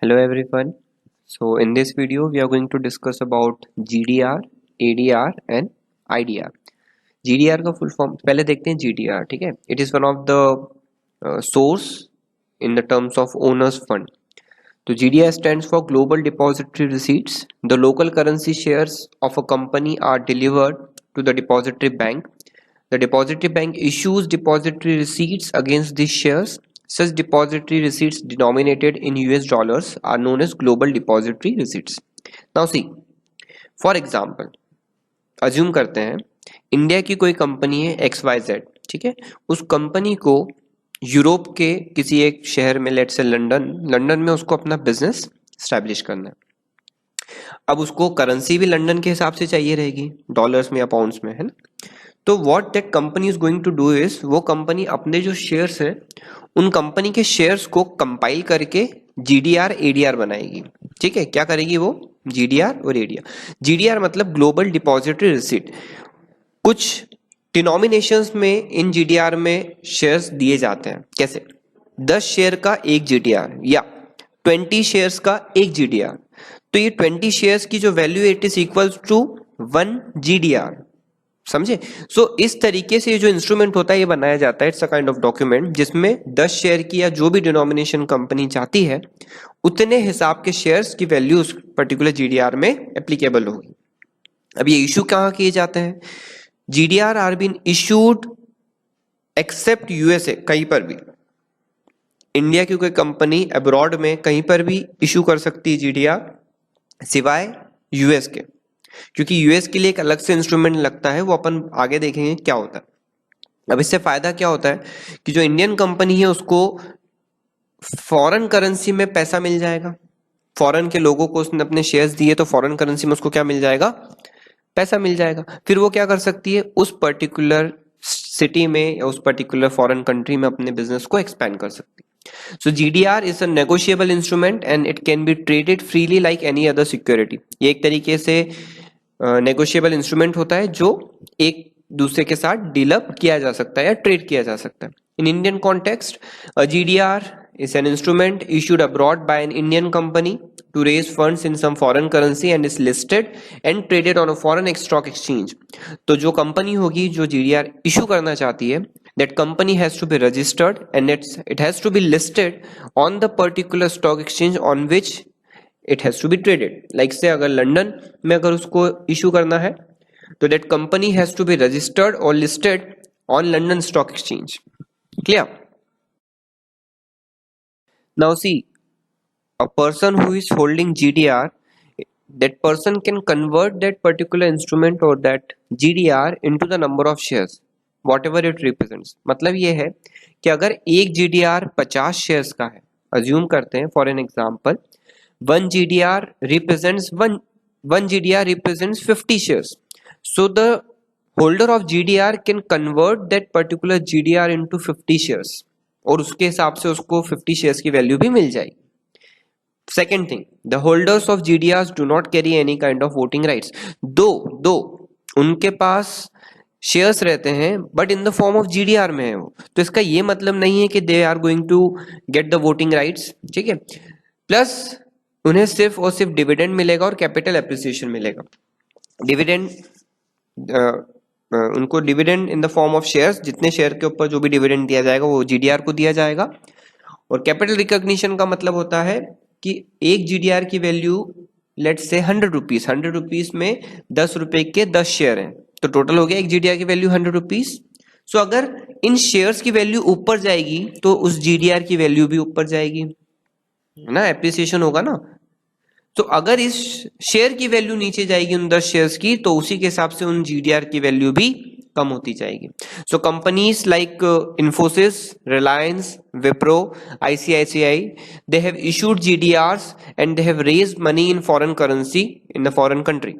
Hello everyone. So in this video we are going to discuss about GDR, ADR and IDR. GDR का full form पहले देखते हैं GDR, ठीक है. It is one of the source in the terms of owners fund. तो GDR stands for Global Depository Receipts. The local currency shares of a company are delivered to the depository bank. The depository bank issues depository receipts against these shares. Such depository receipts denominated in US dollars are known as global depository receipts. Now see, for example, assume करते हैं India की कोई company है XYZ, ठीक है. उस company को Europe के किसी एक शहर में, लेट्स से लंदन में उसको अपना बिजनेस स्टैब्लिश करना है. अब उसको करेंसी भी लंदन के हिसाब से चाहिए रहेगी, डॉलर्स में या पाउंड्स में, है ना. तो what that company is going to do is, वो कंपनी अपने जो शेयर्स हैं उन कंपनी के शेयर्स को कंपाइल करके जीडीआर एडीआर बनाएगी. ठीक है, क्या करेगी वो? जीडीआर और एडीआर. जीडीआर मतलब ग्लोबल डिपॉजिटरी रिसीट. कुछ डिनोमिनेशंस में इन जीडीआर में शेयर्स दिए जाते हैं. कैसे? 10 शेयर का एक जीडीआर या 20 शेयर्स का एक जीडीआर. तो ये 20 शेयर्स की जो value it is equals to 1 GDR. समझे? सो इस तरीके से जो इंस्ट्रूमेंट होता है ये बनाया जाता है. It's a kind of document जिसमें 10 शेयर की या जो भी डिनोमिनेशन कंपनी चाहती है उतने हिसाब के शेयर्स की वैल्यू उस पर्टिकुलर जीडीआर में एप्लीकेबल होगी. अब ये इशू कहाँ किए जाते हैं? GDR are been issued except USA. कहीं पर भी इंडिया की कोई कंपनी अब्रॉड में कहीं पर भी इशू कर सकती है जीडीआर, सिवाय यूएस के. क्योंकि यूएस के लिए एक अलग से इंस्ट्रूमेंट लगता है, वो अपन आगे देखेंगे क्या होता है. अब इससे फायदा क्या होता है कि जो इंडियन कंपनी है उसको फॉरेन करेंसी में पैसा मिल जाएगा. फॉरेन के लोगों को उसने अपने शेयर्स दिए तो फॉरेन करेंसी में उसको क्या मिल जाएगा? पैसा मिल जाएगा. फिर वो क्या कर सकती है? उस पर्टिकुलर सिटी में या उस पर्टिकुलर फॉरेन कंट्री में अपने बिजनेस को एक्सपैंड कर सकती है. So GDR is a negotiable instrument and it can be traded freely like any other security. ये एक तरीके से नेगोशिएबल इंस्ट्रूमेंट होता है जो एक दूसरे के साथ डील अप किया जा सकता है या ट्रेड किया जा सकता है. In Indian context, GDR is an instrument issued abroad by an Indian company to raise funds in some foreign currency and is listed and traded on a foreign stock exchange. तो जो company होगी जो GDR issue करना चाहती है, that company has to be registered and it has to be listed on the particular stock exchange on which it has to be traded. Like से अगर London में अगर उसको इशू करना है तो that company has to be registered or listed on London Stock Exchange. Clear? Now see, a person who is holding GDR, that person can convert that particular instrument or that GDR into the number of shares, whatever it represents. मतलब ये है कि अगर एक GDR 50 shares का है, assume करते हैं for an example, one GDR represents 50 shares. So the holder of GDR can convert that particular GDR into 50 shares और उसके हिसाब से उसको 50 शेयर्स की वैल्यू भी मिल जाएगी. Second thing, the holders of GDRs do not carry any kind of voting rights. दो उनके पास शेयर्स रहते हैं but in the form of GDR में है वो, तो इसका ये मतलब नहीं है कि they are going to get the voting rights. ठीक है, प्लस उन्हें सिर्फ और सिर्फ डिविडेंड मिलेगा और कैपिटल एप्रिसिएशन मिलेगा. डिविडेंड उनको dividend in the form of shares, जितने शेयर के ऊपर जो भी डिविडेंड दिया जाएगा वो जीडीआर को दिया जाएगा. और कैपिटल रिकॉग्निशन का मतलब होता है कि एक जीडीआर की value let's say 100 rupees, 100 rupees में 10 रुपए के 10 शेयर हैं, तो टोटल हो गया एक जीडीआर की वैल्यू 100 रुपीज. सो अगर इन शेयर्स की वैल्यू ऊपर जाएगी तो उस जीडीआर की वैल्यू भी ऊपर जाएगी, है ना, एप्रिसिएशन होगा ना. तो अगर इस शेयर की वैल्यू नीचे जाएगी उन 10 शेयर्स की, तो उसी के हिसाब से उन जीडीआर की वैल्यू भी कम होती जाएगी. सो companies like Infosys, Reliance, Wipro, ICICI, they have issued GDRs and they have raised money in foreign currency in the foreign country.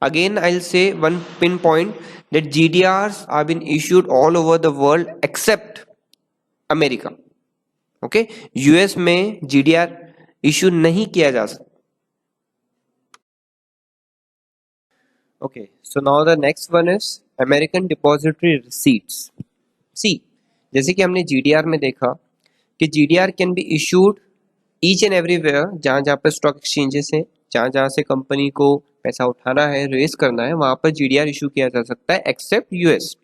Again, I'll say one pinpoint that GDRs have been issued all over the world except America. Okay, US में GDR issue नहीं किया जा सकता. Okay, so now the next one is American Depository Receipts. See, जैसे कि हमने GDR में देखा कि GDR can be issued each and everywhere जहाँ जहाँ पर स्टॉक एक्सचेंजेस हैं, जहाँ जहाँ से कंपनी को पैसा उठाना है, रेस करना है, वहां पर जीडीआर इशू किया जा सकता है एक्सेप्ट यूएस।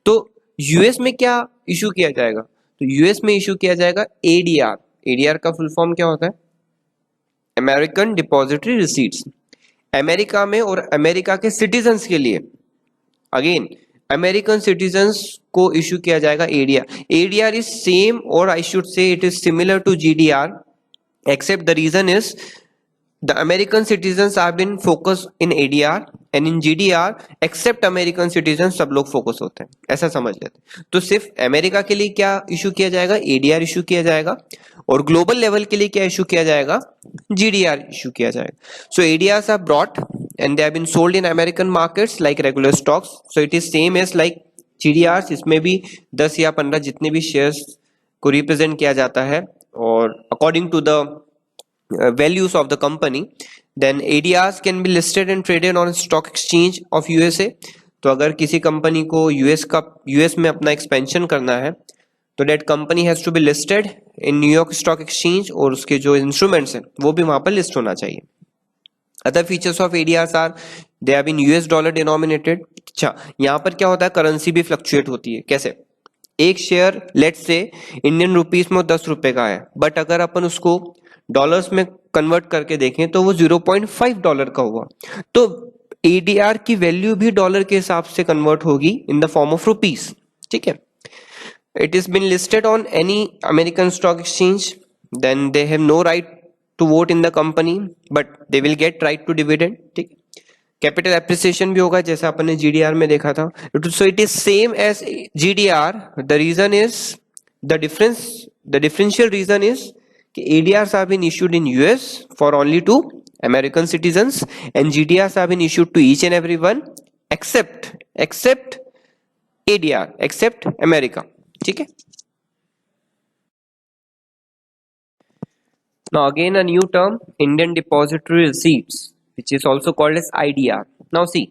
तो यूएस में क्या इशू किया जाएगा? तो यूएस में इशू किया जाएगा एडीआर। एडीआर का फुल फॉर्म क्या होता है? American depository receipts. अमेरिका में और अमेरिका के सिटीजन्स के लिए, अगेन अमेरिकन सिटीजन्स को इशू किया जाएगा एडीआर। एडीआर इज सेम और I should say it is similar to GDR except the reason is the American citizens have been focused in ADR and in GDR except American citizens सब लोग focus होते हैं, ऐसा समझ लेते हैं। तो सिर्फ अमेरिका के लिए क्या इशू किया जाएगा? ADR इशू किया जाएगा, और ग्लोबल लेवल के लिए क्या इशू किया जाएगा? GDR इशू किया जाएगा। So ADRs are brought and they have been sold in American markets like regular stocks. So it is same as like GDRs। इसमें भी 10 या 15 जितने भी शेयर्स को रिप्रेजेंट किया जाता है और according to the values of the company, then ADRs can be listed and traded on stock exchange of USA। तो अगर किसी कंपनी को यूएस में अपना एक्सपेंशन करना है तो that company has to be listed in New York stock exchange, और उसके जो इंस्ट्रूमेंट्स हैं वो भी वहां पर लिस्ट होना चाहिए। Other features of ADRs are they have been US dollar denominated. अच्छा, यहाँ पर क्या होता है? करेंसी भी फ्लक्चुएट होती है। कैसे? एक share let's say Indian rupees में 10 रुपए का है, बट अगर अपन उसको डॉलर्स में कन्वर्ट करके देखें तो वो 0.5 डॉलर का हुआ। तो एडीआर की वैल्यू भी डॉलर के हिसाब से कन्वर्ट होगी in the form of rupees. ठीक है। It is been listed on any American stock exchange, then they have no right to vote in the company but they will get right to dividend. ठीक है। Capital appreciation भी होगा जैसा अपन ने GDR में देखा था। So it is same as GDR. The reason is the differential reason is कि ADRs have been issued in US for only to American citizens and GDRs have been issued to each and everyone except ADR, except America। ठीक है। Now again a new term, Indian Depository Receipts, which is also called as IDR. Now see,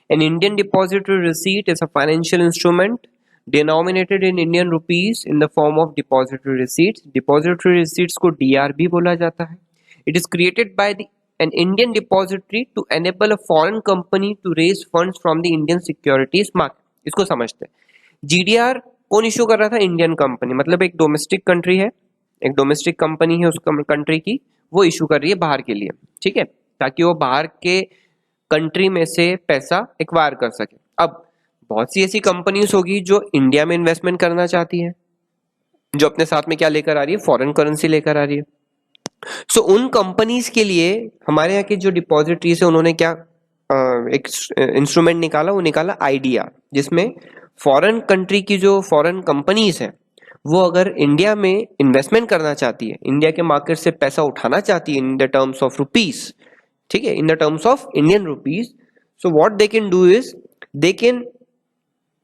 an Indian Depository Receipt is a financial instrument denominated in Indian rupees in the form of depository receipts। Depository receipts को DR भी बोला जाता है। It is created by an Indian depository to enable a foreign company to raise funds from the Indian securities market। इसको समझते हैं। GDR कौन issue कर रहा था? इंडियन कंपनी, मतलब एक डोमेस्टिक कंट्री है, एक डोमेस्टिक कंपनी है उस कंट्री की, वो इशू कर रही है बाहर के लिए। ठीक है, ताकि वो बाहर के कंट्री में से पैसा एक्वायर कर सके। अब बहुत सी ऐसी कंपनीज होगी जो इंडिया में इन्वेस्टमेंट करना चाहती है, जो अपने साथ में क्या लेकर आ रही है? फॉरेन करेंसी लेकर आ रही है। सो उन कंपनीज के लिए हमारे यहाँ की जो डिपॉजिटरीज है उन्होंने क्या एक इंस्ट्रूमेंट निकाला, वो निकाला आईडीआर, जिसमें फॉरेन कंट्री की जो फॉरेन कंपनीज है वो अगर इंडिया में इन्वेस्टमेंट करना चाहती है, इंडिया के मार्केट से पैसा उठाना चाहती है in the terms of rupees, ठीक है, in the terms of Indian rupees, so what they can do is they can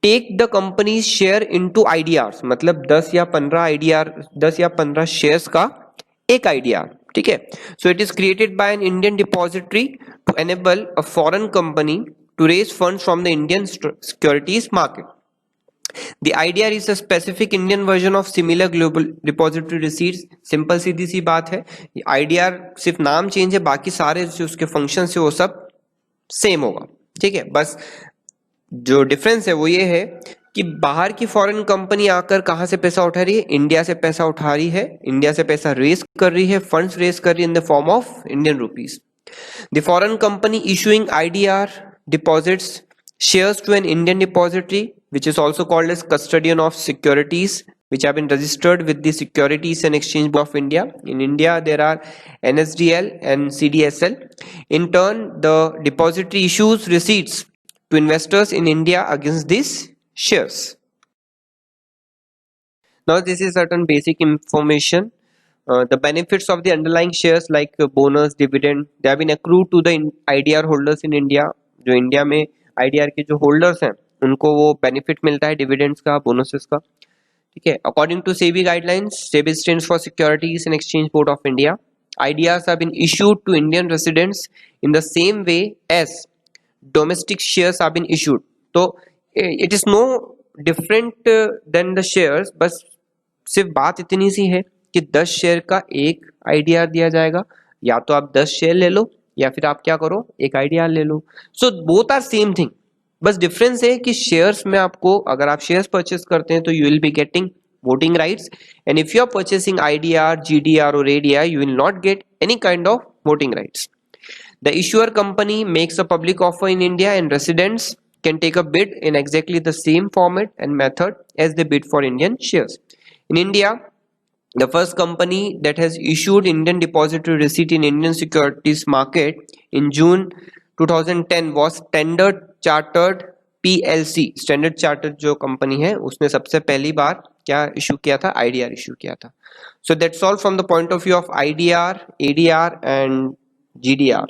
take the company share into IDR, मतलब 10 या 15 आईडीआर, 10 या 15 शेयर्स का एक आईडीआर। ठीक है। So it is created by an Indian depository to enable a foreign company to raise funds from the Indian securities market. The IDR is a specific Indian version of similar global depository receipts। Simple सीधी सी बात है, IDR सिर्फ नाम change है, बाकी सारे जो उसके फंक्शन है वो सब सेम होगा। ठीक है, बस जो डिफरेंस है वो ये है कि बाहर की फॉरेन कंपनी आकर कहां से पैसा उठा रही है? इंडिया से पैसा उठा रही है, इंडिया से पैसा रेस कर रही है, फंड्स रेस कर रही है in the form of Indian rupees. The foreign company issuing IDR deposits shares to an Indian depository which is also called as custodian of securities which have been registered with the Securities and Exchange Board of India. In India there are NSDL and CDSL. In turn the depository issues receipts to investors in India against these shares. Now this is certain basic information. The benefits of the underlying shares like bonus, dividend, they have been accrued to the IDR holders in India। जो India में IDR के जो holders हैं उनको वो benefit मिलता है dividends का, बोनसेस का। ठीक है। According to SEBI guidelines, SEBI stands for securities and exchange board of India, IDRs have been issued to Indian residents in the same way as domestic shares have been issued। तो it is no different than the shares, बस सिर्फ बात इतनी सी है कि 10 share का एक IDR दिया जाएगा, या तो आप 10 शेयर ले लो या फिर आप क्या करो एक IDR ले लो। So both are same thing, बस डिफरेंस है कि शेयर्स में आपको, अगर आप शेयर्स परचेस करते हैं तो you will be getting voting rights, and if you are purchasing IDR, GDR or ADR, you will not get any kind of voting rights. The issuer company makes a public offer in India and residents can take a bid in exactly the same format and method as they bid for Indian shares. In India, the first company that has issued Indian depository receipt in Indian securities market in June 2010 was Standard Chartered PLC. Standard chartered जो company है उसने सबसे पहली बार क्या issue किया था, IDR issue किया था. So that's all from the point of view of IDR, ADR and GDR.